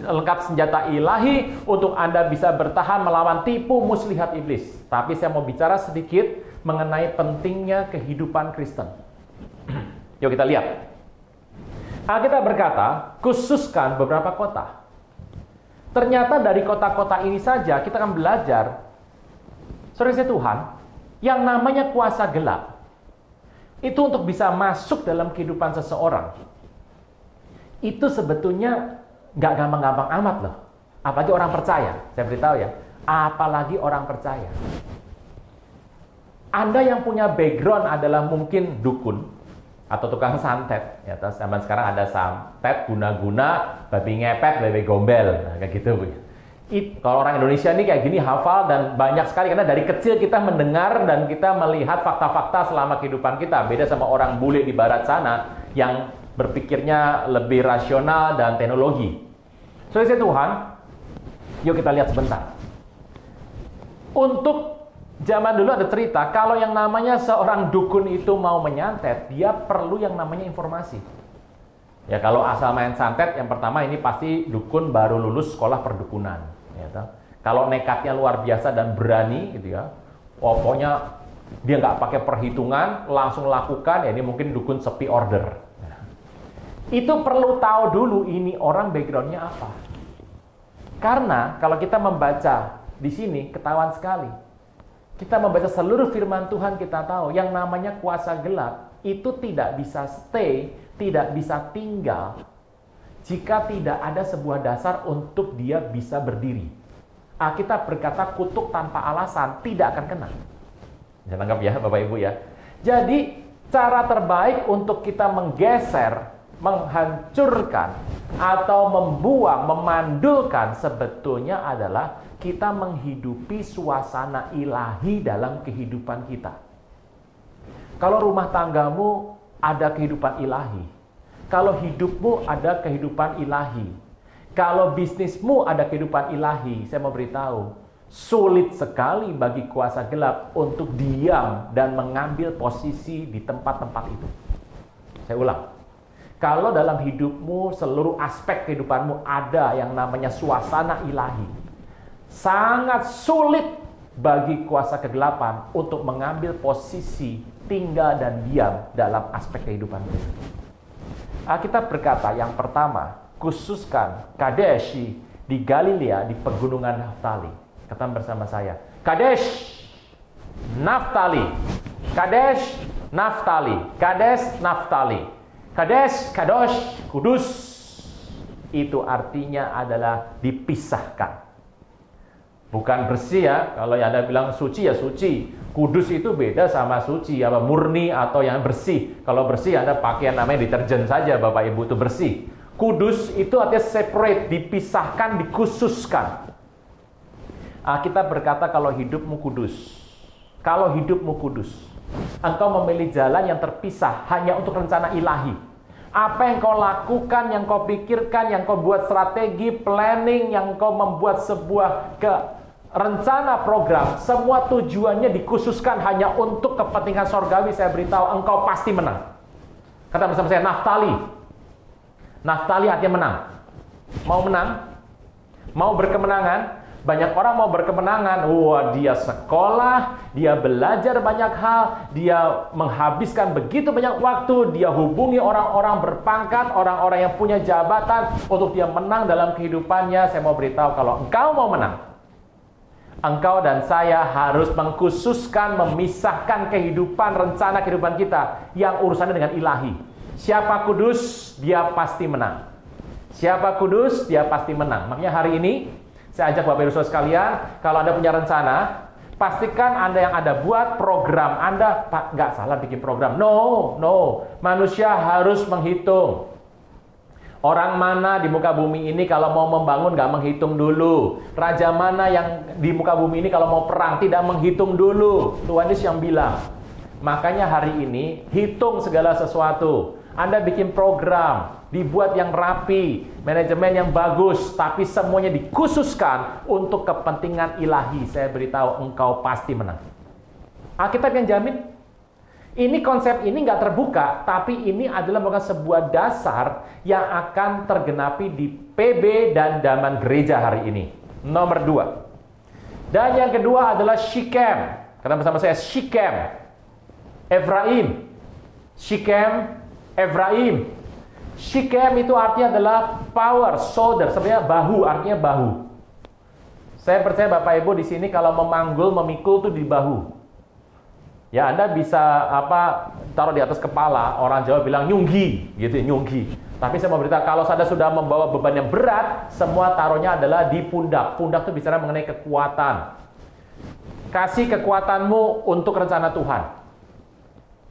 lengkap senjata ilahi untuk Anda bisa bertahan melawan tipu muslihat iblis. Tapi saya mau bicara sedikit mengenai pentingnya kehidupan Kristen. Yuk kita lihat. Alkitab berkata, khususkan beberapa kota. Ternyata dari kota-kota ini saja kita akan belajar, saudara Tuhan, yang namanya kuasa gelap itu untuk bisa masuk dalam kehidupan seseorang, itu sebetulnya nggak gampang-gampang amat loh. Apalagi orang percaya. Saya beritahu ya, apalagi orang percaya. Anda yang punya background adalah mungkin dukun atau tukang santet. Ya, zaman sekarang ada santet, guna-guna, babi ngepet, babi gombel, nah, kayak gitu. Kalau orang Indonesia ini kayak gini hafal dan banyak sekali karena dari kecil kita mendengar dan kita melihat fakta-fakta selama kehidupan kita. Beda sama orang bule di barat sana yang berpikirnya lebih rasional dan teknologi. Saudara Tuhan, yuk kita lihat sebentar. Untuk zaman dulu ada cerita kalau yang namanya seorang dukun itu mau menyantet, dia perlu yang namanya informasi. Ya kalau asal main santet, yang pertama ini pasti dukun baru lulus sekolah perdukunan. Ya, kalau nekatnya luar biasa dan berani, gitu ya, pokoknya dia nggak pakai perhitungan, langsung lakukan. Ya ini mungkin dukun sepi order. Nah, itu perlu tahu dulu ini orang backgroundnya apa. Karena kalau kita membaca di sini ketahuan sekali. Kita membaca seluruh firman Tuhan, kita tahu yang namanya kuasa gelap itu tidak bisa stay, tidak bisa tinggal jika tidak ada sebuah dasar untuk dia bisa berdiri. Alkitab berkata kutuk tanpa alasan tidak akan kena. Bisa tangkap ya Bapak Ibu ya. Jadi cara terbaik untuk kita menggeser, menghancurkan, atau membuang, memandulkan sebetulnya adalah kita menghidupi suasana ilahi dalam kehidupan kita. Kalau rumah tanggamu ada kehidupan ilahi, kalau hidupmu ada kehidupan ilahi, kalau bisnismu ada kehidupan ilahi, saya mau beritahu, Sulit sekali bagi kuasa gelap untuk diam dan mengambil posisi di tempat-tempat itu. Saya ulang. Kalau dalam hidupmu, seluruh aspek kehidupanmu ada yang namanya suasana ilahi, sangat sulit bagi kuasa kegelapan untuk mengambil posisi tinggal dan diam dalam aspek kehidupanmu. Alkitab berkata yang pertama, khususkan Kadesh di Galilea di pegunungan Naftali. Katakan bersama saya, Kadesh, Naftali, Kadesh, Naftali, Kadesh, Naftali, Kadesh, Kadosh, Kudus. Itu artinya adalah dipisahkan. Bukan bersih ya, kalau yang Anda bilang suci ya suci. Kudus itu beda sama suci, apa murni atau yang bersih. Kalau bersih Anda pakai yang namanya deterjen saja, Bapak Ibu, itu bersih. Kudus itu artinya separate, dipisahkan, dikhususkan. Kita berkata kalau hidupmu kudus. Kalau hidupmu kudus, engkau memilih jalan yang terpisah hanya untuk rencana ilahi. Apa yang kau lakukan, yang kau pikirkan, yang kau buat strategi, planning, yang kau membuat sebuah rencana program, semua tujuannya dikhususkan hanya untuk kepentingan sorgawi. Saya beritahu, engkau pasti menang. Kata bersama saya, Naftali. Naftali artinya menang. Mau menang? Mau berkemenangan? Banyak orang mau berkemenangan. Wah, dia sekolah, dia belajar banyak hal, dia menghabiskan begitu banyak waktu, dia hubungi orang-orang berpangkat, orang-orang yang punya jabatan untuk dia menang dalam kehidupannya. Saya mau beritahu, kalau engkau mau menang, engkau dan saya harus mengkhususkan, memisahkan kehidupan, rencana kehidupan kita yang urusannya dengan ilahi. Siapa kudus, dia pasti menang. Siapa kudus, dia pasti menang. Makanya hari ini saya ajak Bapak Ibu Saudara sekalian, kalau Anda punya rencana, pastikan Anda yang ada buat program. Anda nggak salah bikin program. No. Manusia harus menghitung. Orang mana di muka bumi ini kalau mau membangun nggak menghitung dulu. Raja mana yang di muka bumi ini kalau mau perang tidak menghitung dulu. Tuhan Yesus yang bilang. Makanya hari ini, hitung segala sesuatu. Anda bikin program, dibuat yang rapi, manajemen yang bagus, tapi semuanya dikhususkan untuk kepentingan ilahi. Saya beritahu, engkau pasti menang. Alkitab yang jamin. Ini konsep ini nggak terbuka, tapi ini adalah merupakan sebuah dasar yang akan tergenapi di PB dan zaman gereja hari ini. Nomor 2. Dan yang kedua adalah Shikem. Kata bersama saya, Shikem. Efraim. Shikem, Efraim. Shikem itu artinya adalah power, shoulder, sebenarnya bahu, artinya bahu. Saya percaya Bapak Ibu di sini kalau memanggul, memikul itu di bahu. Ya, Anda bisa taruh di atas kepala, orang Jawa bilang nyunggi, gitu, nyunggi. Tapi saya mau beritahu, kalau Anda sudah membawa beban yang berat, semua taruhnya adalah di pundak. Pundak itu bicara mengenai kekuatan. Kasih kekuatanmu untuk rencana Tuhan.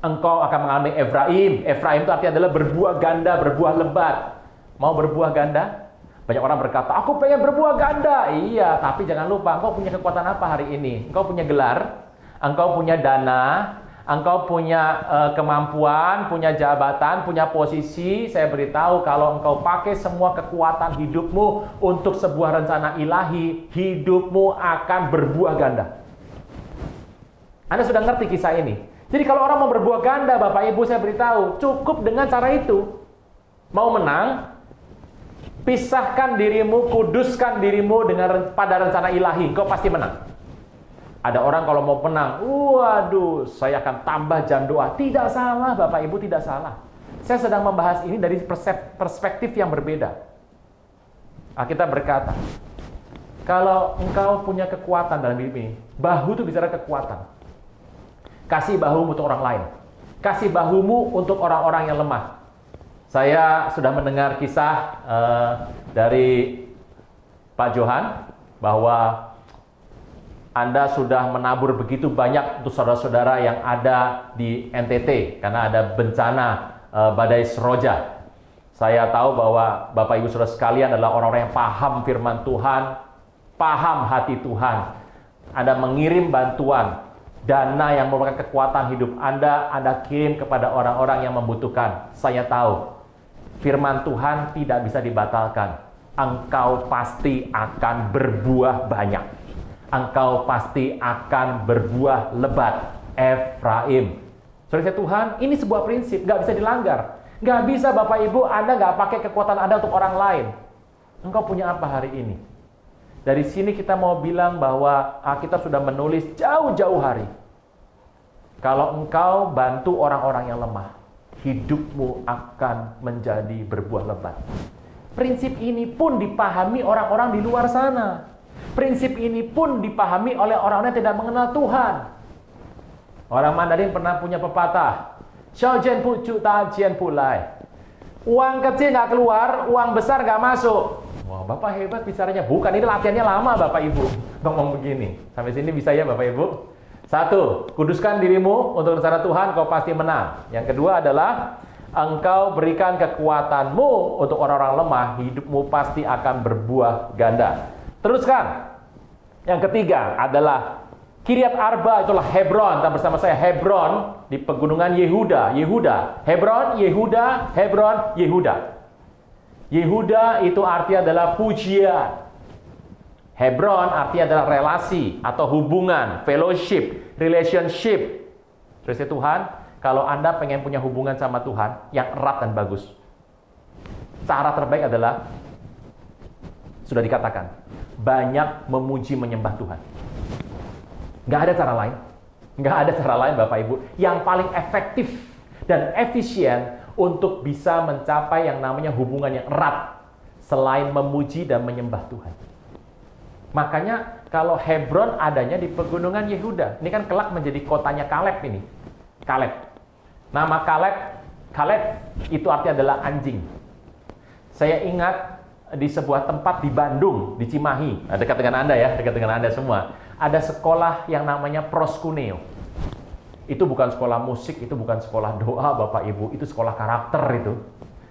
Engkau akan mengalami Efraim. Efraim itu artinya adalah berbuah ganda, berbuah lebat. Mau berbuah ganda? Banyak orang berkata, aku pengen berbuah ganda. Iya, tapi jangan lupa, engkau punya kekuatan apa hari ini? Engkau punya gelar, engkau punya dana, engkau punya kemampuan, punya jabatan, punya posisi. Saya beritahu, kalau engkau pakai semua kekuatan hidupmu untuk sebuah rencana ilahi, hidupmu akan berbuah ganda. Anda sudah ngerti kisah ini? Jadi kalau orang mau berbuah ganda, Bapak Ibu saya beritahu, cukup dengan cara itu. Mau menang, pisahkan dirimu, kuduskan dirimu pada rencana ilahi, kau pasti menang. Ada orang kalau mau menang, waduh, saya akan tambah jam doa. Tidak salah, Bapak Ibu, tidak salah. Saya sedang membahas ini dari perspektif yang berbeda. Kita berkata, kalau engkau punya kekuatan dalam hidup ini, bahu itu bicara kekuatan. Kasih bahumu untuk orang lain. Kasih bahumu untuk orang-orang yang lemah. Saya sudah mendengar kisah dari Pak Johan bahwa Anda sudah menabur begitu banyak untuk saudara-saudara yang ada di NTT karena ada bencana badai Seroja. Saya tahu bahwa Bapak Ibu Saudara sekalian adalah orang-orang yang paham firman Tuhan, paham hati Tuhan. Anda mengirim bantuan, dana yang merupakan kekuatan hidup Anda kirim kepada orang-orang yang membutuhkan. Saya tahu, firman Tuhan tidak bisa dibatalkan. Engkau pasti akan berbuah banyak. engkau pasti akan berbuah lebat, Efraim. Saudara Tuhan, ini sebuah prinsip, nggak bisa dilanggar. Nggak bisa Bapak Ibu, Anda nggak pakai kekuatan Anda untuk orang lain. Engkau punya apa hari ini? Dari sini kita mau bilang bahwa Alkitab sudah menulis jauh-jauh hari. Kalau engkau bantu orang-orang yang lemah, hidupmu akan menjadi berbuah lebat. Prinsip ini pun dipahami orang-orang di luar sana. Prinsip ini pun dipahami oleh orang-orang yang tidak mengenal Tuhan. Orang Mandarin pernah punya pepatah, "Xiao jian pu ju da jian pu lai." Uang kecil nggak keluar, uang besar nggak masuk. Wah, Bapak hebat bicaranya. Bukan, ini latihannya lama Bapak Ibu. Ngomong begini. Sampai sini bisa ya Bapak Ibu? 1, kuduskan dirimu untuk rencana Tuhan, kau pasti menang. Yang kedua adalah, engkau berikan kekuatanmu untuk orang-orang lemah, hidupmu pasti akan berbuah ganda. Teruskan. Yang ketiga adalah, Kiryat Arba, itulah Hebron. Dan bersama saya Hebron di pegunungan Yehuda. Hebron, Yehuda, Hebron, Yehuda. Yehuda itu artinya adalah pujian. Hebron artinya adalah relasi atau hubungan, fellowship, relationship. Terus ya Tuhan, kalau Anda pengen punya hubungan sama Tuhan yang erat dan bagus, cara terbaik adalah, sudah dikatakan, banyak memuji menyembah Tuhan. Nggak ada cara lain. Nggak ada cara lain Bapak Ibu. Yang paling efektif dan efisien untuk bisa mencapai yang namanya hubungan yang erat selain memuji dan menyembah Tuhan. Makanya kalau Hebron adanya di pegunungan Yehuda. Ini kan kelak menjadi kotanya Kaleb ini. Kaleb. Nama Kaleb itu artinya adalah anjing. Saya ingat di sebuah tempat di Bandung, di Cimahi. Nah, dekat dengan Anda ya, dekat dengan Anda semua. Ada sekolah yang namanya Proskuneo. Itu bukan sekolah musik, itu bukan sekolah doa Bapak Ibu, itu sekolah karakter itu.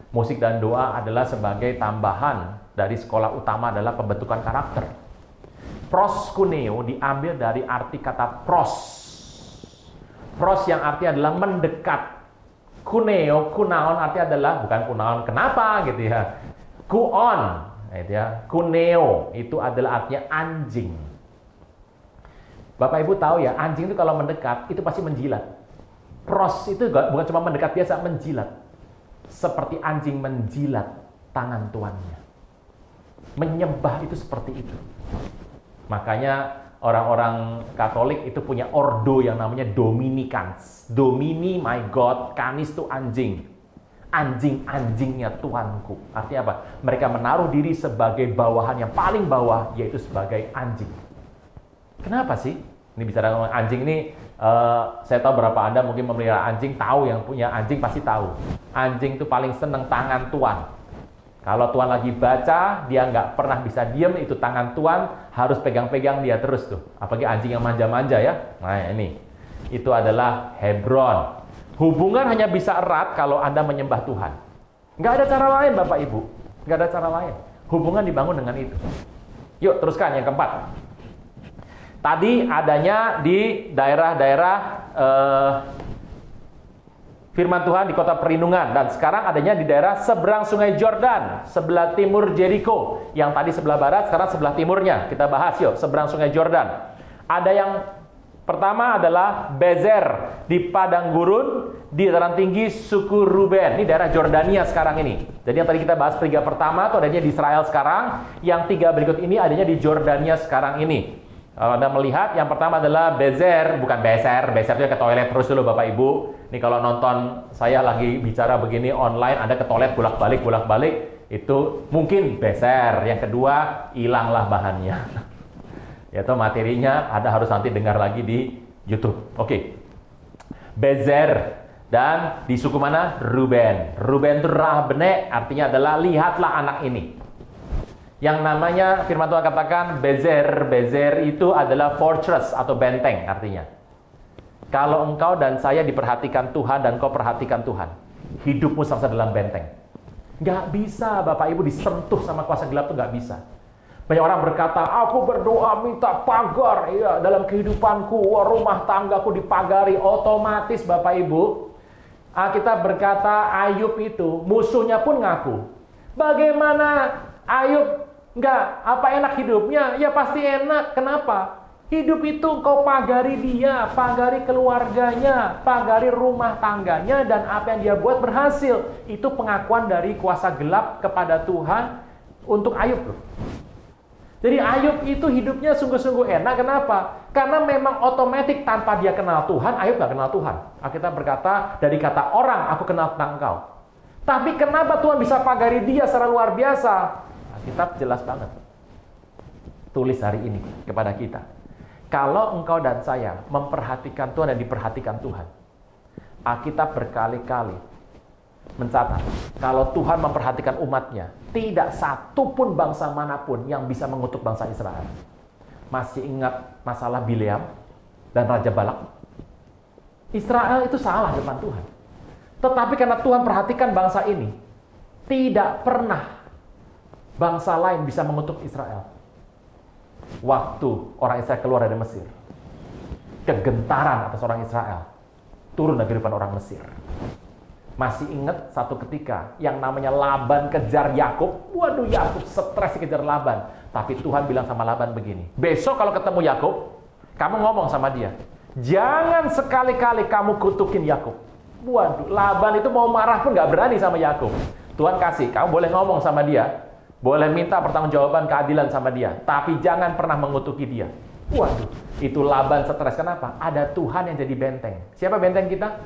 Musik dan doa adalah sebagai tambahan dari sekolah utama adalah pembentukan karakter. Proskuneo diambil dari arti kata pros. Pros yang artinya adalah mendekat. Kuneo, kunaon artinya adalah, bukan kunaon kenapa gitu ya. Kuon, gitu ya. Kuneo itu adalah artinya anjing. Bapak Ibu tahu ya, anjing itu kalau mendekat, itu pasti menjilat. Pros itu bukan cuma mendekat biasa, menjilat. Seperti anjing menjilat tangan tuannya. Menyembah itu seperti itu. Makanya orang-orang Katolik itu punya ordo yang namanya Dominicans. Domini my God, canis itu anjing. Anjing-anjingnya Tuanku. Artinya apa? Mereka menaruh diri sebagai bawahan yang paling bawah, yaitu sebagai anjing. Kenapa sih? Ini bicara ngomong anjing ini, saya tahu berapa Anda mungkin memelihara anjing, tahu yang punya anjing pasti tahu. Anjing itu paling seneng tangan tuan. Kalau tuan lagi baca, dia nggak pernah bisa diem, itu tangan tuan harus pegang-pegang dia terus tuh. Apalagi anjing yang manja-manja ya. Nah ini, itu adalah Hebron. Hubungan hanya bisa erat kalau Anda menyembah Tuhan. Nggak ada cara lain Bapak Ibu. Nggak ada cara lain. Hubungan dibangun dengan itu. Yuk teruskan yang keempat. Tadi adanya di daerah-daerah firman Tuhan di kota perlindungan. Dan sekarang adanya di daerah seberang sungai Jordan. Sebelah timur Jericho. Yang tadi sebelah barat, sekarang sebelah timurnya. Kita bahas yuk, seberang sungai Jordan. Ada yang pertama adalah Bezer di padang gurun di dataran tinggi suku Ruben. Ini daerah Jordania sekarang ini. Jadi yang tadi kita bahas tiga pertama itu adanya di Israel sekarang. Yang tiga berikut ini adanya di Jordania sekarang ini. Kalau Anda melihat, yang pertama adalah Bezer, bukan Beser. Beser itu ke toilet terus dulu Bapak Ibu. Ini kalau nonton saya lagi bicara begini online, Anda ke toilet bolak-balik, itu mungkin Beser. Yang kedua, hilanglah bahannya. Yaitu materinya ada harus nanti dengar lagi di YouTube. Oke. Bezer. Dan di suku mana? Ruben. Ruben itu Rahbene, artinya adalah lihatlah anak ini. Yang namanya firman Tuhan katakan Bezer itu adalah fortress atau benteng artinya. Kalau engkau dan saya diperhatikan Tuhan dan kau perhatikan Tuhan, hidupmu serasa dalam benteng. Nggak bisa Bapak Ibu disentuh sama kuasa gelap itu nggak bisa. Banyak orang berkata, aku berdoa minta pagar ya dalam kehidupanku, rumah tanggaku dipagari. Otomatis Bapak Ibu, Alkitab berkata Ayub itu musuhnya pun ngaku. Bagaimana Ayub nggak apa enak hidupnya? Ya pasti enak. Kenapa? Hidup itu engkau pagari dia, pagari keluarganya, pagari rumah tangganya, dan apa yang dia buat berhasil. Itu pengakuan dari kuasa gelap kepada Tuhan untuk Ayub loh. Jadi Ayub itu hidupnya sungguh-sungguh enak. Kenapa? Karena memang otomatis tanpa dia kenal Tuhan, Ayub gak kenal Tuhan. Alkitab berkata, dari kata orang, aku kenal tentang engkau. Tapi kenapa Tuhan bisa pagari dia secara luar biasa? Alkitab jelas banget. Tulis hari ini kepada kita. Kalau engkau dan saya memperhatikan Tuhan dan diperhatikan Tuhan, Alkitab berkali-kali mencatat, kalau Tuhan memperhatikan umatnya, tidak satu pun bangsa manapun yang bisa mengutuk bangsa Israel. Masih ingat masalah Bileam dan Raja Balak? Israel itu salah depan Tuhan. Tetapi karena Tuhan perhatikan bangsa ini, tidak pernah bangsa lain bisa mengutuk Israel. Waktu orang Israel keluar dari Mesir, kegentaran atas orang Israel turun dari depan orang Mesir. Masih ingat satu ketika yang namanya Laban kejar Yakub. Waduh, Yakub stres kejar Laban. Tapi Tuhan bilang sama Laban begini, besok kalau ketemu Yakub, kamu ngomong sama dia, jangan sekali-kali kamu kutukin Yakub. Waduh, Laban itu mau marah pun gak berani sama Yakub. Tuhan kasih, kamu boleh ngomong sama dia, boleh minta pertanggungjawaban keadilan sama dia, tapi jangan pernah mengutuki dia. Waduh, itu Laban stres. Kenapa? Ada Tuhan yang jadi benteng. Siapa benteng kita?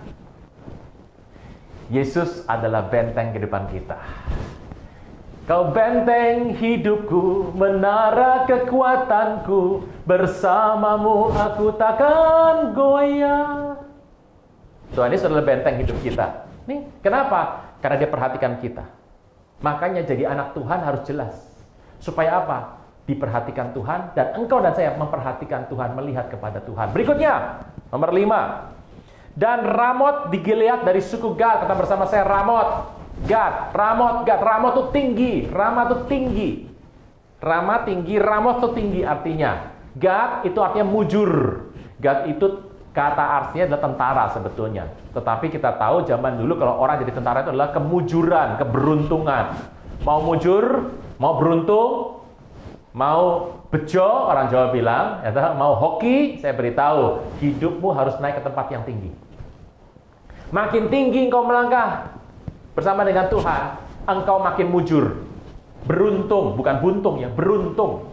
Yesus adalah benteng kehidupan kita. Kau benteng hidupku, menara kekuatanku, bersamamu aku takkan goyah. Tuhan Yesus adalah benteng hidup kita. Nih, kenapa? Karena dia perhatikan kita. Makanya jadi anak Tuhan harus jelas. Supaya apa? Diperhatikan Tuhan, dan engkau dan saya memperhatikan Tuhan, melihat kepada Tuhan. Berikutnya, nomor 5. Dan Ramot di Gilead dari suku Gad. Kata bersama saya, Ramot. Gad, Ramot, Gad. Ramot itu tinggi. Rama itu tinggi. Rama tinggi, Ramot itu tinggi artinya. Gad itu artinya mujur. Gad itu kata artinya adalah tentara sebetulnya. Tetapi kita tahu zaman dulu kalau orang jadi tentara itu adalah kemujuran, keberuntungan. Mau mujur, mau beruntung, mau bejo, orang Jawa bilang, mau hoki, saya beritahu, hidupmu harus naik ke tempat yang tinggi. Makin tinggi engkau melangkah bersama dengan Tuhan, engkau makin mujur. Beruntung, bukan buntung ya, beruntung.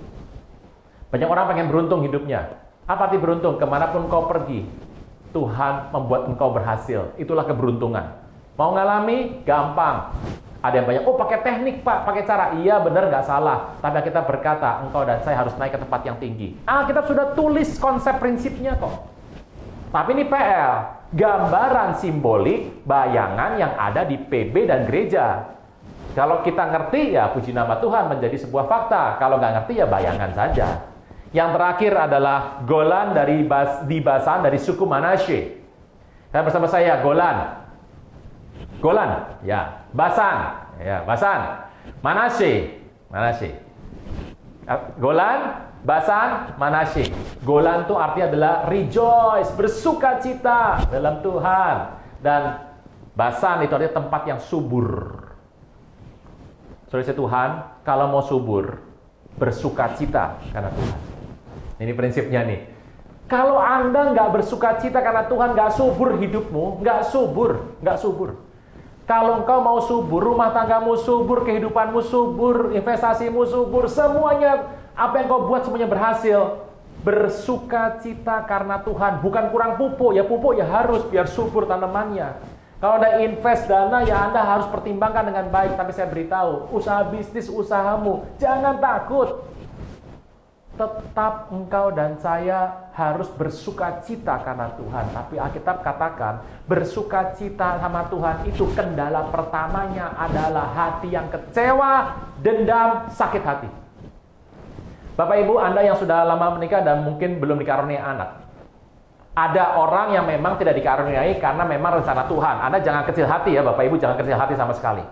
Banyak orang pengen beruntung hidupnya. Apa arti beruntung? Kemanapun engkau pergi, Tuhan membuat engkau berhasil. Itulah keberuntungan. Mau ngalami? Gampang. Ada yang banyak, oh pakai teknik Pak, pakai cara. Iya benar, nggak salah. Tapi kita berkata, engkau dan saya harus naik ke tempat yang tinggi. Kita sudah tulis konsep prinsipnya kok. Tapi ini PL, gambaran simbolik, bayangan yang ada di PB dan gereja. Kalau kita ngerti, ya puji nama Tuhan menjadi sebuah fakta. Kalau nggak ngerti, ya bayangan saja. Yang terakhir adalah Golan di Basan dari suku Manasye. Saya bersama saya, Golan. Golan, ya. Basan, ya. Basan. Manasye. Golan, Basan, Manasye. Golan itu artinya adalah rejoice, bersukacita dalam Tuhan. Dan Basan itu artinya tempat yang subur. Saudara Tuhan, kalau mau subur, bersukacita karena Tuhan. Ini prinsipnya nih. Kalau Anda nggak bersukacita karena Tuhan, nggak subur hidupmu, nggak subur. Kalau engkau mau subur, rumah tanggamu subur, kehidupanmu subur, investasimu subur, semuanya, apa yang kau buat semuanya berhasil. Bersukacita karena Tuhan, bukan kurang pupuk ya harus biar subur tanamannya. Kalau Anda invest dana, ya Anda harus pertimbangkan dengan baik. Tapi saya beritahu, usaha bisnis, usahamu, jangan takut. Tetap engkau dan saya harus bersukacita karena Tuhan. Tapi Alkitab katakan, bersukacita sama Tuhan itu kendala pertamanya adalah hati yang kecewa, dendam, sakit hati. Bapak Ibu, Anda yang sudah lama menikah dan mungkin belum dikaruniai anak. Ada orang yang memang tidak dikaruniai karena memang rencana Tuhan. Anda jangan kecil hati ya Bapak Ibu, jangan kecil hati sama sekali.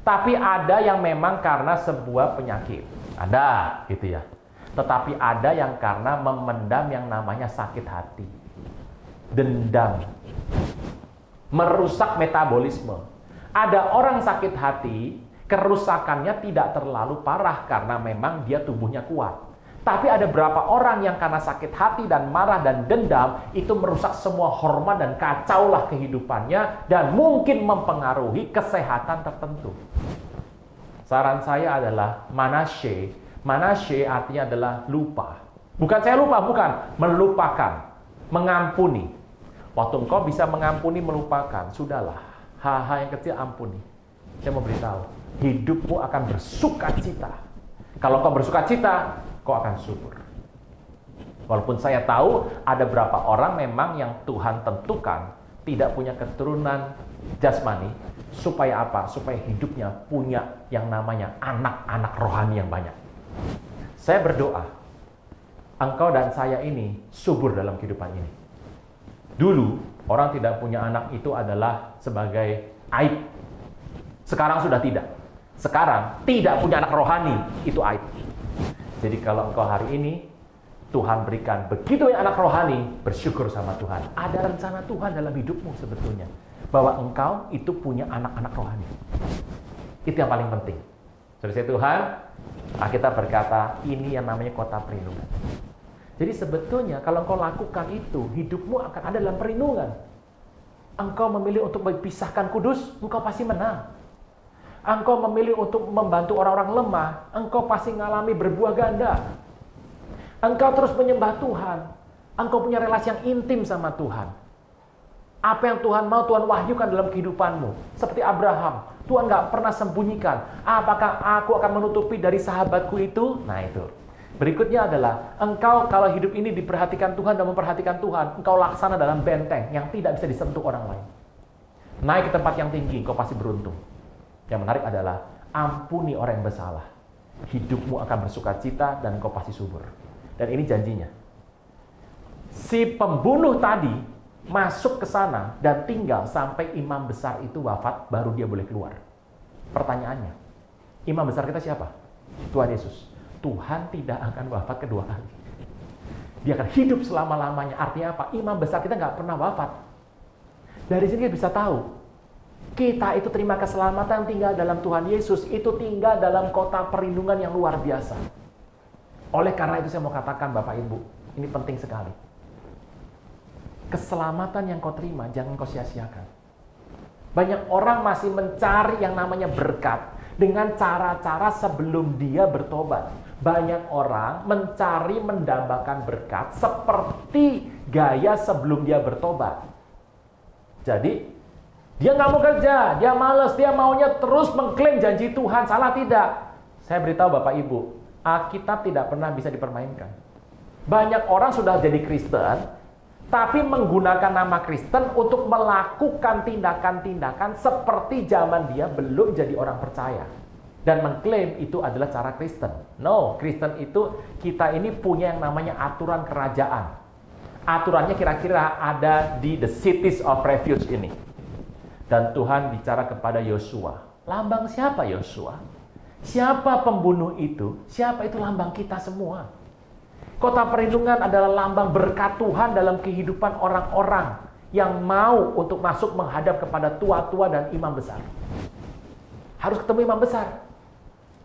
Tapi ada yang memang karena sebuah penyakit. Ada, gitu ya. Tetapi ada yang karena memendam yang namanya sakit hati. Dendam. Merusak metabolisme. Ada orang sakit hati, kerusakannya tidak terlalu parah karena memang dia tubuhnya kuat. Tapi ada berapa orang yang karena sakit hati dan marah dan dendam, itu merusak semua hormat dan kacaulah kehidupannya, dan mungkin mempengaruhi kesehatan tertentu. Saran saya adalah manasye. Manasye artinya adalah lupa. Bukan saya lupa, bukan. Melupakan. Mengampuni. Waktu engkau bisa mengampuni, melupakan, sudahlah. Hal-hal yang kecil ampuni. Saya mau beritahu, hidupmu akan bersuka cita. Kalau kau bersuka cita, kau akan subur. Walaupun saya tahu ada berapa orang memang yang Tuhan tentukan tidak punya keturunan jasmani, supaya apa? Supaya hidupnya punya yang namanya anak-anak rohani yang banyak. Saya berdoa, engkau dan saya ini subur dalam kehidupan ini. Dulu, orang tidak punya anak itu adalah sebagai aib. Sekarang sudah tidak. Sekarang, tidak punya anak rohani, itu aib. Jadi kalau engkau hari ini, Tuhan berikan begitu banyak anak rohani, bersyukur sama Tuhan. Ada rencana Tuhan dalam hidupmu sebetulnya. Bahwa engkau itu punya anak-anak rohani. Itu yang paling penting. Saudara Tuhan, Alkitab berkata, ini yang namanya kota perlindungan. Jadi sebetulnya kalau engkau lakukan itu, hidupmu akan ada dalam perlindungan. Engkau memilih untuk memisahkan kudus, engkau pasti menang. Engkau memilih untuk membantu orang-orang lemah, engkau pasti mengalami berbuah ganda. Engkau terus menyembah Tuhan, engkau punya relasi yang intim sama Tuhan. Apa yang Tuhan mau, Tuhan wahyukan dalam kehidupanmu. Seperti Abraham, Tuhan gak pernah sembunyikan. Apakah aku akan menutupi dari sahabatku itu? Nah itu. Berikutnya adalah, engkau kalau hidup ini diperhatikan Tuhan dan memperhatikan Tuhan, engkau laksana dalam benteng yang tidak bisa disentuh orang lain. Naik ke tempat yang tinggi, engkau pasti beruntung. Yang menarik adalah, ampuni orang yang bersalah. Hidupmu akan bersuka cita dan engkau pasti subur. Dan ini janjinya. Si pembunuh tadi masuk ke sana dan tinggal sampai imam besar itu wafat, baru dia boleh keluar. Pertanyaannya, imam besar kita siapa? Tuhan Yesus. Tuhan tidak akan wafat kedua kali. Dia akan hidup selama-lamanya. Artinya apa? Imam besar kita nggak pernah wafat. Dari sini kita bisa tahu, kita itu terima keselamatan tinggal dalam Tuhan Yesus, itu tinggal dalam kota perlindungan yang luar biasa. Oleh karena itu saya mau katakan Bapak Ibu, ini penting sekali. Keselamatan yang kau terima, jangan kau sia-siakan. Banyak orang masih mencari yang namanya berkat dengan cara-cara sebelum dia bertobat. Banyak orang mencari mendambakan berkat seperti gaya sebelum dia bertobat. Jadi, dia nggak mau kerja, dia malas, dia maunya terus mengklaim janji Tuhan. Salah tidak? Saya beritahu Bapak Ibu, Alkitab tidak pernah bisa dipermainkan. Banyak orang sudah jadi Kristen, tapi menggunakan nama Kristen untuk melakukan tindakan-tindakan seperti zaman dia belum jadi orang percaya. Dan mengklaim itu adalah cara Kristen. No, Kristen itu kita ini punya yang namanya aturan kerajaan. Aturannya kira-kira ada di the cities of refuge ini. Dan Tuhan bicara kepada Yosua. Lambang siapa Yosua? Siapa pembunuh itu? Siapa itu lambang kita semua? Kota perlindungan adalah lambang berkat Tuhan dalam kehidupan orang-orang yang mau untuk masuk menghadap kepada tua-tua dan imam besar. Harus ketemu imam besar.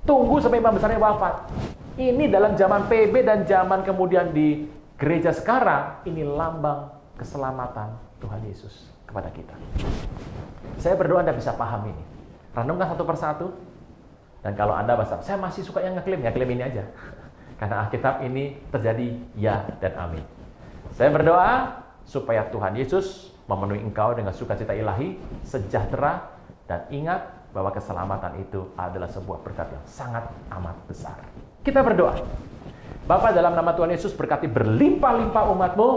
Tunggu sampai imam besarnya wafat. Ini dalam zaman PB dan zaman kemudian di gereja sekarang, ini lambang keselamatan Tuhan Yesus kepada kita. Saya berdoa Anda bisa paham ini. Renungkan satu persatu. Dan kalau Anda bahasa, saya masih suka yang ngeklaim, ya klaim ini aja. Karena Alkitab ini terjadi ya dan amin. Saya berdoa supaya Tuhan Yesus memenuhi engkau dengan sukacita ilahi, sejahtera, dan ingat bahwa keselamatan itu adalah sebuah berkat yang sangat amat besar. Kita berdoa. Bapa, dalam nama Tuhan Yesus berkati berlimpah-limpah umat-Mu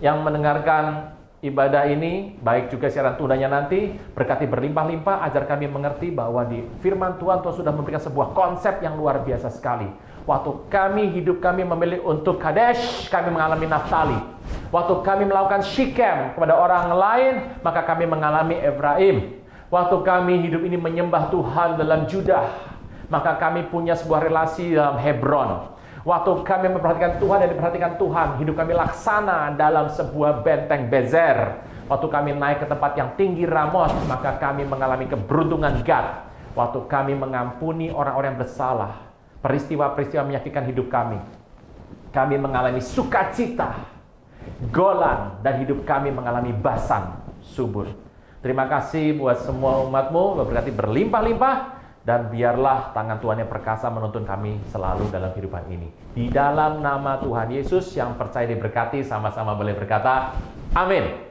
yang mendengarkan ibadah ini, baik juga siaran tundanya nanti, berkati berlimpah-limpah, ajar kami mengerti bahwa di firman Tuhan sudah memberikan sebuah konsep yang luar biasa sekali. Waktu hidup kami memilih untuk Kadesh, kami mengalami Naftali. Waktu kami melakukan Shikem kepada orang lain, maka kami mengalami Efraim. Waktu kami hidup ini menyembah Tuhan dalam Judah, maka kami punya sebuah relasi dalam Hebron. Waktu kami memperhatikan Tuhan dan diperhatikan Tuhan, hidup kami laksana dalam sebuah benteng Bezer. Waktu kami naik ke tempat yang tinggi Ramos, maka kami mengalami keberuntungan Gad. Waktu kami mengampuni orang-orang yang bersalah, peristiwa-peristiwa menyakitkan hidup kami, kami mengalami sukacita, golan, dan hidup kami mengalami basan subur. Terima kasih buat semua umat-Mu, berkati berlimpah-limpah, dan biarlah tangan Tuhan yang perkasa menuntun kami selalu dalam kehidupan ini. Di dalam nama Tuhan Yesus yang percaya diberkati, sama-sama boleh berkata, amin.